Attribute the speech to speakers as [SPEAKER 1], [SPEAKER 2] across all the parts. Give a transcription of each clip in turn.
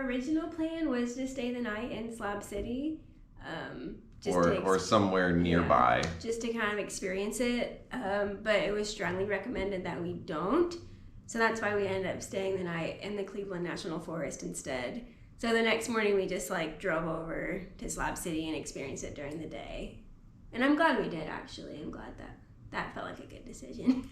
[SPEAKER 1] original plan was to stay the night in Slab City.
[SPEAKER 2] Or somewhere nearby.
[SPEAKER 1] Yeah, just to kind of experience it. But it was strongly recommended that we don't. So that's why we ended up staying the night in the Cleveland National Forest instead. So the next morning we just like drove over to Slab City and experienced it during the day. And I'm glad we did, actually. I'm glad that felt like a good decision.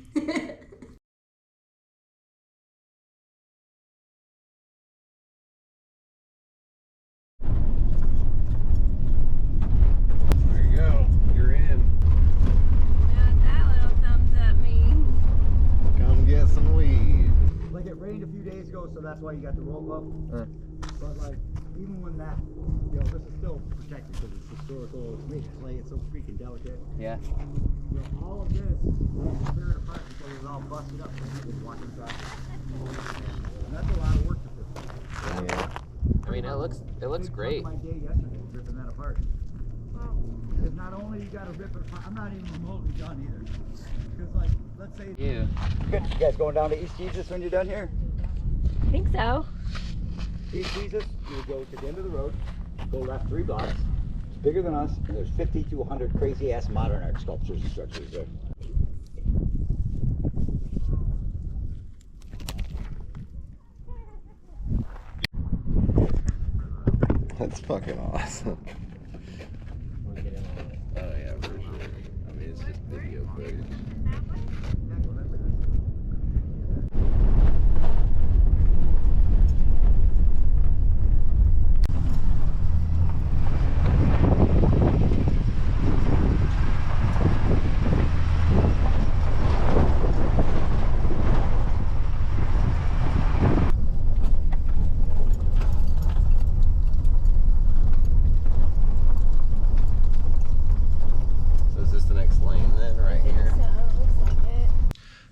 [SPEAKER 3] So that's why you got the rope up. But like, even when that, you know, this is still protected because it's historical, it's made of clay, it's so freaking delicate.
[SPEAKER 4] Yeah.
[SPEAKER 3] You know, all of this was tearing apart until it was all busted up so people would walk inside. And that's a lot of work to do.
[SPEAKER 4] Yeah. I mean, it looks great.
[SPEAKER 3] My day yesterday ripping that apart. Because not only you got to rip it apart, I'm not even remotely done either. Because like, let's say
[SPEAKER 4] you
[SPEAKER 3] guys going down to East Jesus when you're done here?
[SPEAKER 1] I think so.
[SPEAKER 3] East Jesus, you go to the end of the road, go left 3 blocks. It's bigger than us, and there's 50 to 100 crazy ass modern art sculptures and structures there.
[SPEAKER 2] That's fucking awesome. Oh yeah, for sure. I mean, it's just video footage.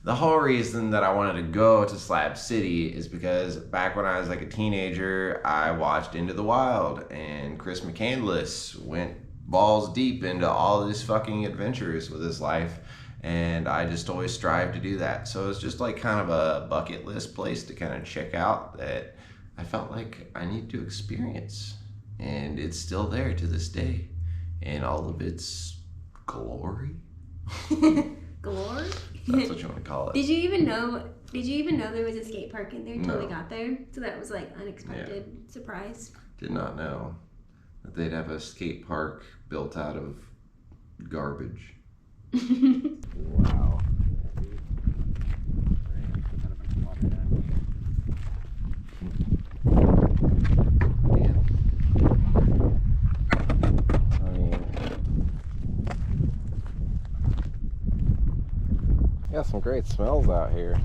[SPEAKER 2] The whole reason that I wanted to go to Slab City is because back when I was like a teenager, I watched Into the Wild, and Chris McCandless went balls deep into all this fucking adventures with his life, and I just always strive to do that. So it's just like kind of a bucket list place to kind of check out that I felt like I need to experience, and it's still there to this day in all of its glory.
[SPEAKER 1] Glory?
[SPEAKER 2] That's what you want to call it.
[SPEAKER 1] Did you even know there was a skate park in there until we
[SPEAKER 2] No.
[SPEAKER 1] got there? So that was like unexpected surprise.
[SPEAKER 2] Did not know that they'd have a skate park built out of garbage. Wow. Got some great smells out here.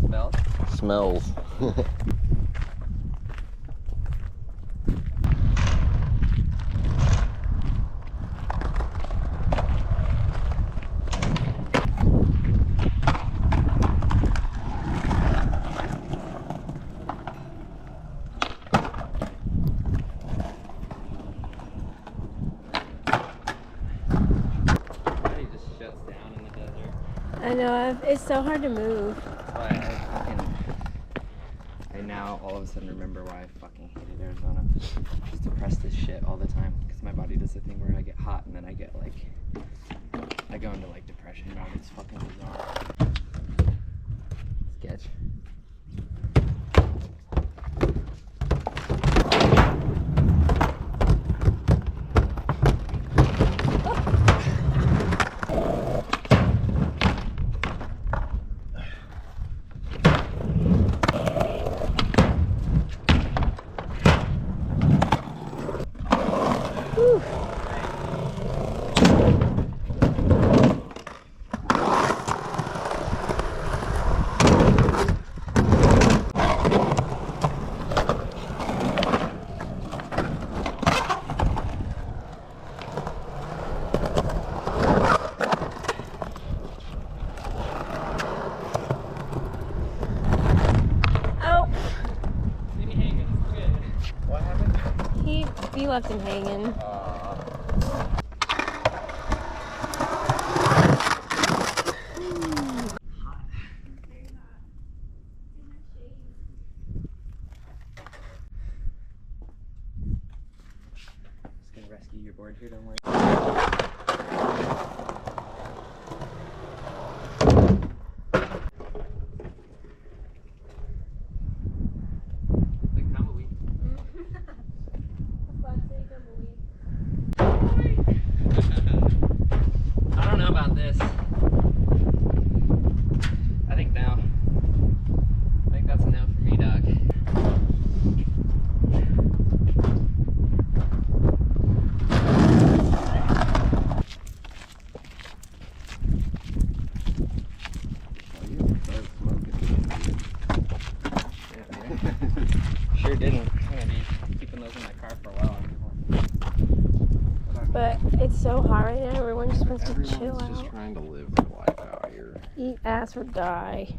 [SPEAKER 4] Smell?
[SPEAKER 2] Smells.
[SPEAKER 1] I know, it's so hard to move.
[SPEAKER 4] That's why I now all of a sudden remember why I fucking hated Arizona. Just depressed as shit all the time. Because my body does the thing where I get hot and then I get like, I go into like depression mode. It's fucking bizarre. Sketch.
[SPEAKER 1] You left him hanging.
[SPEAKER 4] rescue your board here, don't worry. Like tumbleweed. I don't know about this. I think no. I think that's a no for me, dog. Sure didn't. I'm gonna be keeping those in my car for a while.
[SPEAKER 1] But it's so hot right now. Everyone just wants to chill
[SPEAKER 2] Everyone's just
[SPEAKER 1] out,
[SPEAKER 2] trying to live their life out here.
[SPEAKER 1] eat ass or die.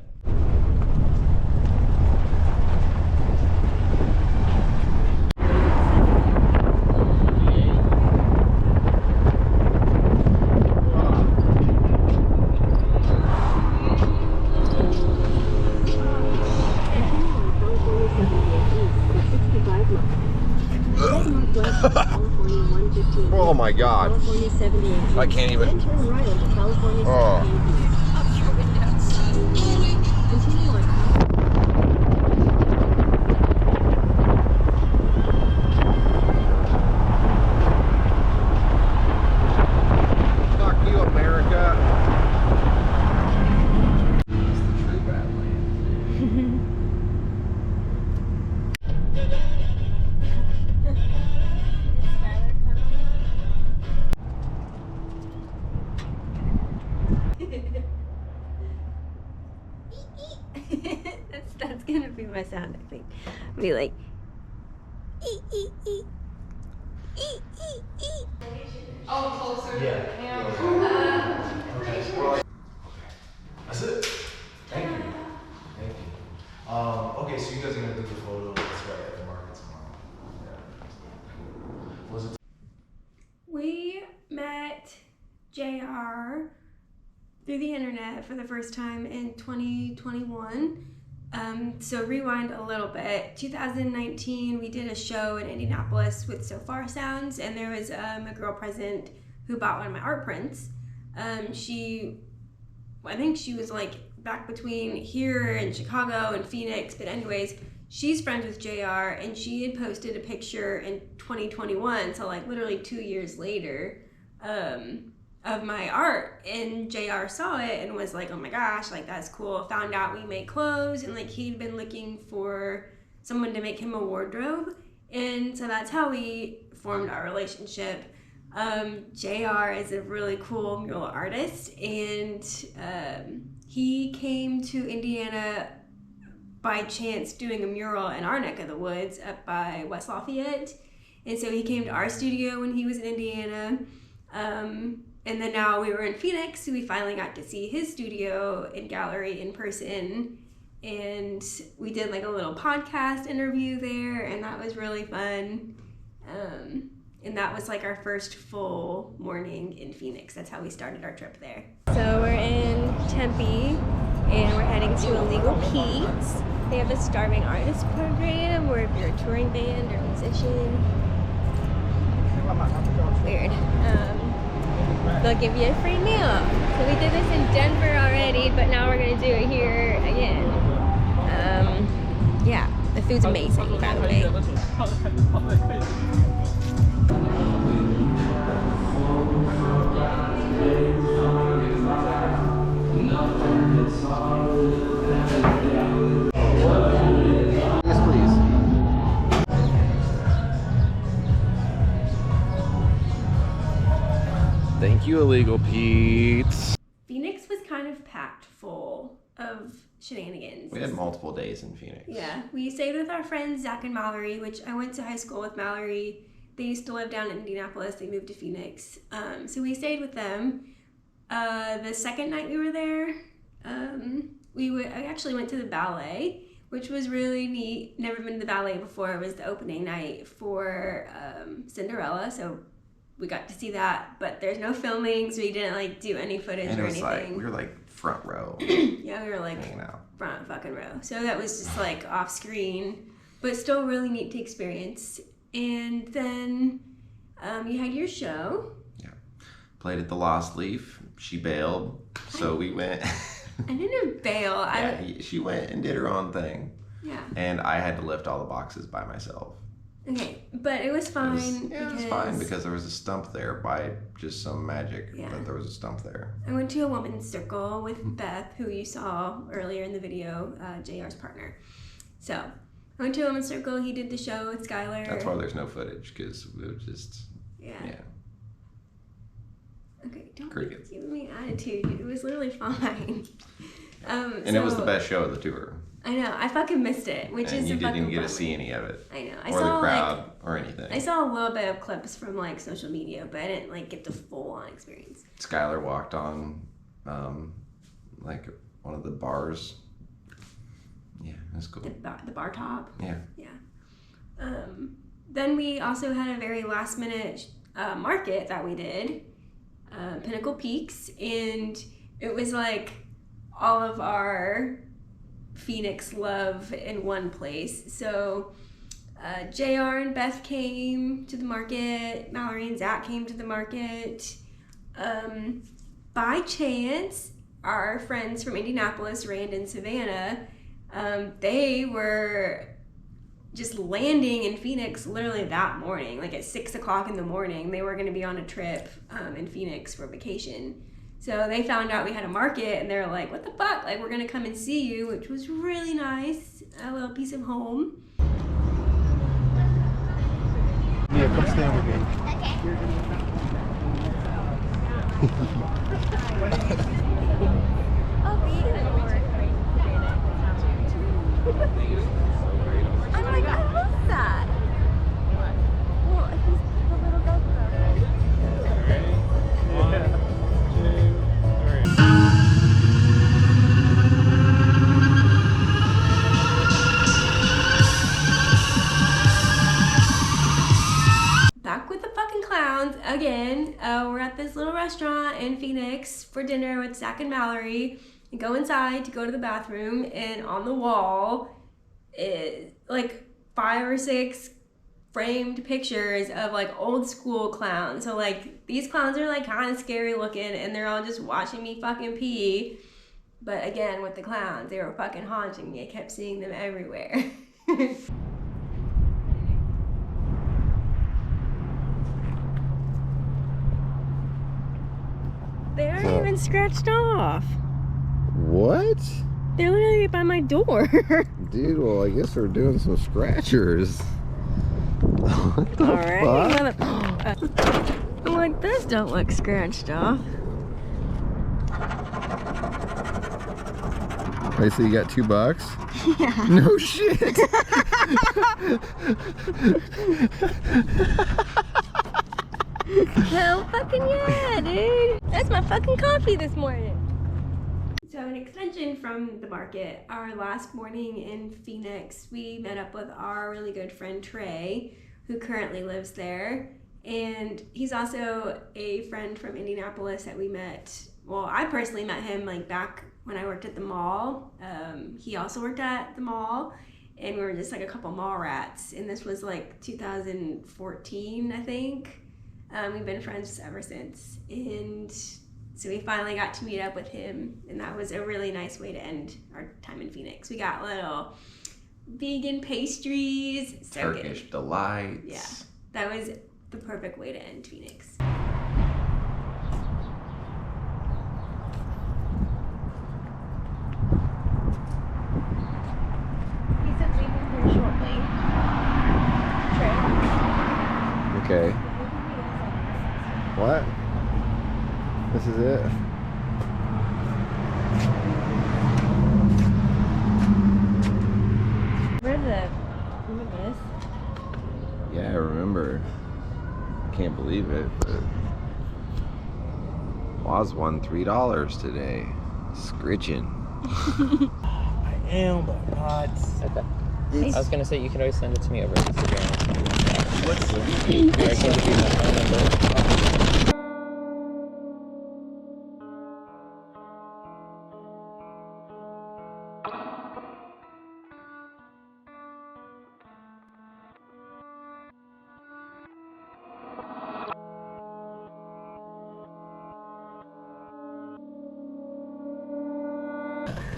[SPEAKER 2] Oh my god. I can't even. Oh. Fuck you, America. It's the true Badlands.
[SPEAKER 1] That's gonna be my sound, I think. Be like, ee ee ee, ee ee ee.
[SPEAKER 5] Oh, closer to the camera.
[SPEAKER 6] Okay. That's it. Thank you. Thank you. Okay, so you guys are gonna do the photo that's right at the market tomorrow. Yeah. Was it?
[SPEAKER 1] We met JR through the internet for the first time in 2021. So rewind a little bit. 2019, we did a show in Indianapolis with So Far Sounds, and there was a girl present who bought one of my art prints. I think she was like back between here and Chicago and Phoenix, but anyways, she's friends with JR, and she had posted a picture in 2021, so like literally 2 years later, of my art, and JR saw it and was like, oh my gosh, like that's cool. Found out we make clothes, and like he'd been looking for someone to make him a wardrobe, and so that's how we formed our relationship. JR is a really cool mural artist, and he came to Indiana by chance doing a mural in our neck of the woods up by West Lafayette, and so he came to our studio when he was in Indiana. And then now we were in Phoenix, so we finally got to see his studio and gallery in person, and we did like a little podcast interview there, and that was really fun. And that was like our first full morning in Phoenix. That's how we started our trip there. So we're in Tempe, and we're heading to Illegal Pete's. They have a starving artist program where if you're a touring band or musician, weird, they'll give you a free meal. So we did this in Denver already, but now we're gonna do it here again. Yeah, the food's amazing, by the way.
[SPEAKER 2] Yes, please. Thank you, Illegal Pete's.
[SPEAKER 1] Phoenix was kind of packed full of shenanigans.
[SPEAKER 2] We had multiple days in Phoenix.
[SPEAKER 1] Yeah, we stayed with our friends Zach and Mallory, which I went to high school with Mallory. They used to live down in Indianapolis. They moved to Phoenix. So we stayed with them. The second night we were there, I actually went to the ballet, which was really neat. Never been to the ballet before. It was the opening night for Cinderella, so we got to see that. But there's no filming, so we didn't like do any footage
[SPEAKER 2] And it
[SPEAKER 1] or
[SPEAKER 2] was
[SPEAKER 1] anything.
[SPEAKER 2] like, we were like front row.
[SPEAKER 1] Yeah, we were like
[SPEAKER 2] hanging out.
[SPEAKER 1] front fucking row. So that was just like off screen, but still really neat to experience. And then You had your show.
[SPEAKER 2] Played at the Lost Leaf. She bailed, so we went.
[SPEAKER 1] I didn't bail.
[SPEAKER 2] She went and did her own thing.
[SPEAKER 1] Yeah.
[SPEAKER 2] And I had to lift all the boxes by myself.
[SPEAKER 1] Okay, but it was fine.
[SPEAKER 2] It was fine because there was a stump there by just some magic.
[SPEAKER 1] Yeah.
[SPEAKER 2] But there was a stump there.
[SPEAKER 1] I went to a women's circle with Beth, who you saw earlier in the video, JR's partner. So I went to a women's circle. He did the show with Skylar.
[SPEAKER 2] That's why there's no footage, because it was just
[SPEAKER 1] Yeah. Okay, don't
[SPEAKER 2] Crickets.
[SPEAKER 1] give me attitude. It was literally fine.
[SPEAKER 2] And it was the best show of the tour.
[SPEAKER 1] I know. I fucking missed it, which
[SPEAKER 2] And
[SPEAKER 1] is
[SPEAKER 2] you
[SPEAKER 1] a
[SPEAKER 2] didn't
[SPEAKER 1] fucking
[SPEAKER 2] even get to
[SPEAKER 1] bummer.
[SPEAKER 2] see any of it.
[SPEAKER 1] I know.
[SPEAKER 2] Or the crowd or anything.
[SPEAKER 1] I saw a little bit of clips from like social media, but I didn't like get the full on experience.
[SPEAKER 2] Skylar walked on like one of the bars. Yeah, that's cool.
[SPEAKER 1] The bar top.
[SPEAKER 2] Yeah.
[SPEAKER 1] Then we also had a very last minute market that we did, Pinnacle Peaks, and it was like all of our Phoenix love in one place. So JR and Beth came to the market, Mallory and Zach came to the market. By chance, our friends from Indianapolis, Rand and Savannah, they were just landing in Phoenix literally that morning, like at 6 o'clock in the morning. They were going to be on a trip in Phoenix for vacation. So they found out we had a market and they were like, what the fuck? Like, we're going to come and see you, which was really nice. A little piece of home.
[SPEAKER 6] Yeah, come stand with me.
[SPEAKER 7] I'm like, I love that. Well, he's the little GoPro.
[SPEAKER 6] Ready? 1, 2, 3.
[SPEAKER 1] Back with the fucking clowns again. We're at this little restaurant in Phoenix for dinner with Zach and Mallory. We go inside to go to the bathroom, and on the wall is like 5 or 6 framed pictures of like old school clowns. So like these clowns are like kind of scary looking, and they're all just watching me fucking pee. But again, with the clowns, they were fucking haunting me. I kept seeing them everywhere. They aren't even scratched off.
[SPEAKER 2] What?
[SPEAKER 1] They're literally by my door.
[SPEAKER 2] Dude, well, I guess we're doing some scratchers. What the
[SPEAKER 1] Alright. I'm like, those don't look scratched off.
[SPEAKER 2] Wait, so you got $2?
[SPEAKER 1] Yeah.
[SPEAKER 2] No shit.
[SPEAKER 1] Hell fucking yeah, dude. That's my fucking coffee this morning. So an extension from the market, our last morning in Phoenix, we met up with our really good friend Trey, who currently lives there. And he's also a friend from Indianapolis that we met. Well, I personally met him like back when I worked at the mall. He also worked at the mall, and we were just like a couple mall rats. And this was like 2014, I think. We've been friends ever since. And so we finally got to meet up with him, and that was a really nice way to end our time in Phoenix. We got little vegan pastries. So
[SPEAKER 2] Turkish
[SPEAKER 1] good.
[SPEAKER 2] delights.
[SPEAKER 1] Yeah, that was the perfect way to end Phoenix. He said leaving here shortly. Trey.
[SPEAKER 2] Okay. What? This is it?
[SPEAKER 1] Remember this?
[SPEAKER 2] Yeah, I remember. Can't believe it, but Waz won $3 today. Scritching.
[SPEAKER 6] I am, but not.
[SPEAKER 4] Okay. I was gonna say you can always send it to me over Instagram.
[SPEAKER 6] What's
[SPEAKER 4] Or I can give you my phone number.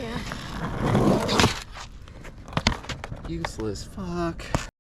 [SPEAKER 7] Yeah.
[SPEAKER 2] Useless fuck.